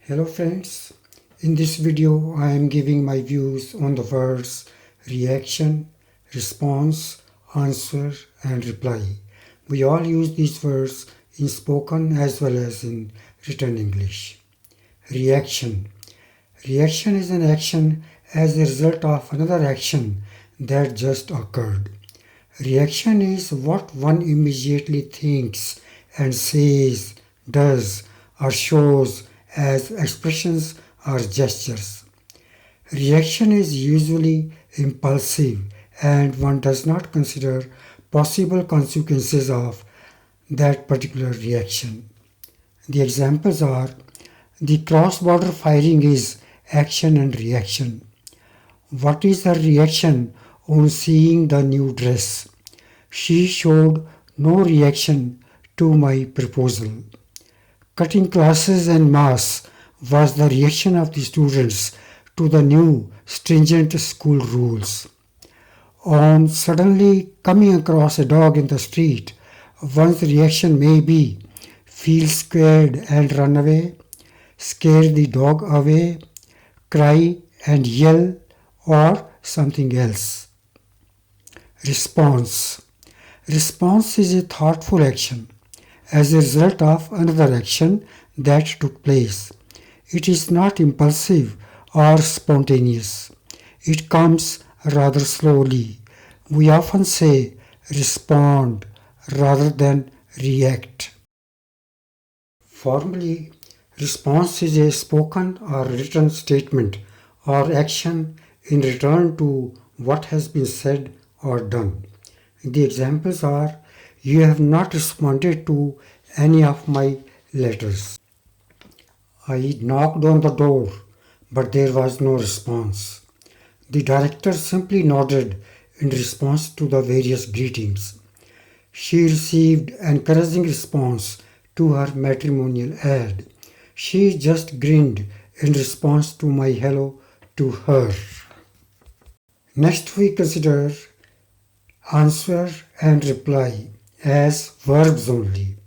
Hello friends, in this video I am giving my views on the words reaction, response, answer and reply. We all use these words in spoken as well as in written English. Reaction. Reaction is an action as a result of another action that just occurred. Reaction is what one immediately thinks and says, does, or shows as expressions or gestures. Reaction is usually impulsive and one does not consider possible consequences of that particular reaction. The examples are the cross-border firing is action and reaction. What is her reaction on seeing the new dress? She showed no reaction to my proposal. Cutting classes en masse was the reaction of the students to the new stringent school rules. On suddenly coming across a dog in the street, one's reaction may be feel scared and run away, scare the dog away, cry and yell, or something else. Response. Response is a thoughtful action as a result of another action that took place. It is not impulsive or spontaneous. It comes rather slowly. We often say respond rather than react. Formally, response is a spoken or written statement or action in return to what has been said or done. The examples are: you have not responded to any of my letters. I knocked on the door, but there was no response. The director simply nodded in response to the various greetings. She received encouraging response to her matrimonial ad. She just grinned in response to my hello to her. Next we consider answer and reply as verbs only.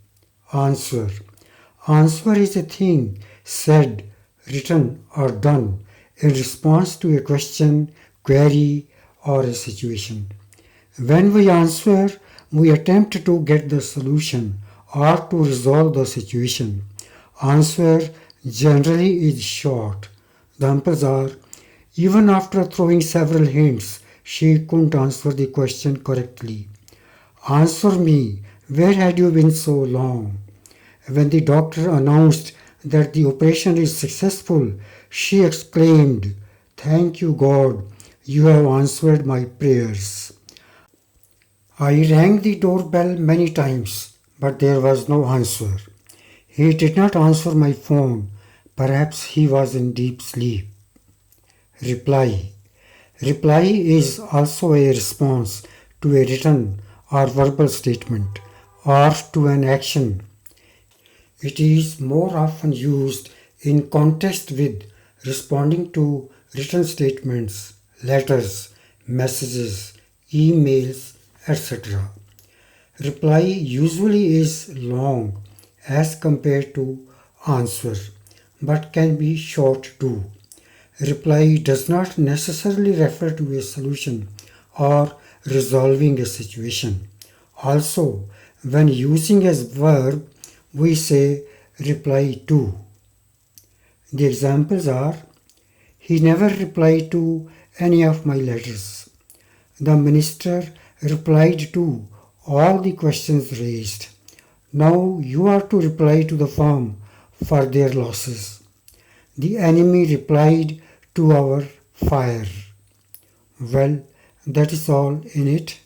Answer. Answer is a thing said, written or done in response to a question, query or a situation. When we answer, we attempt to get the solution or to resolve the situation. Answer generally is short. Examples are: even after throwing several hints, she couldn't answer the question correctly. Answer me, where had you been so long? When the doctor announced that the operation is successful, she exclaimed, "Thank you, God, you have answered my prayers." I rang the doorbell many times, but there was no answer. He did not answer my phone. Perhaps he was in deep sleep. Reply. Reply is also a response to a written or verbal statement or to an action. It is more often used in context with responding to written statements, letters, messages, emails, etc. Reply usually is long as compared to answer, but can be short too. Reply does not necessarily refer to a solution or resolving a situation. Also, when using as verb, we say reply to. The examples are: he never replied to any of my letters. The minister replied to all the questions raised. Now you are to reply to the firm for their losses. The enemy replied to our fire. Well, that is all in it.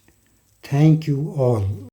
Thank you all.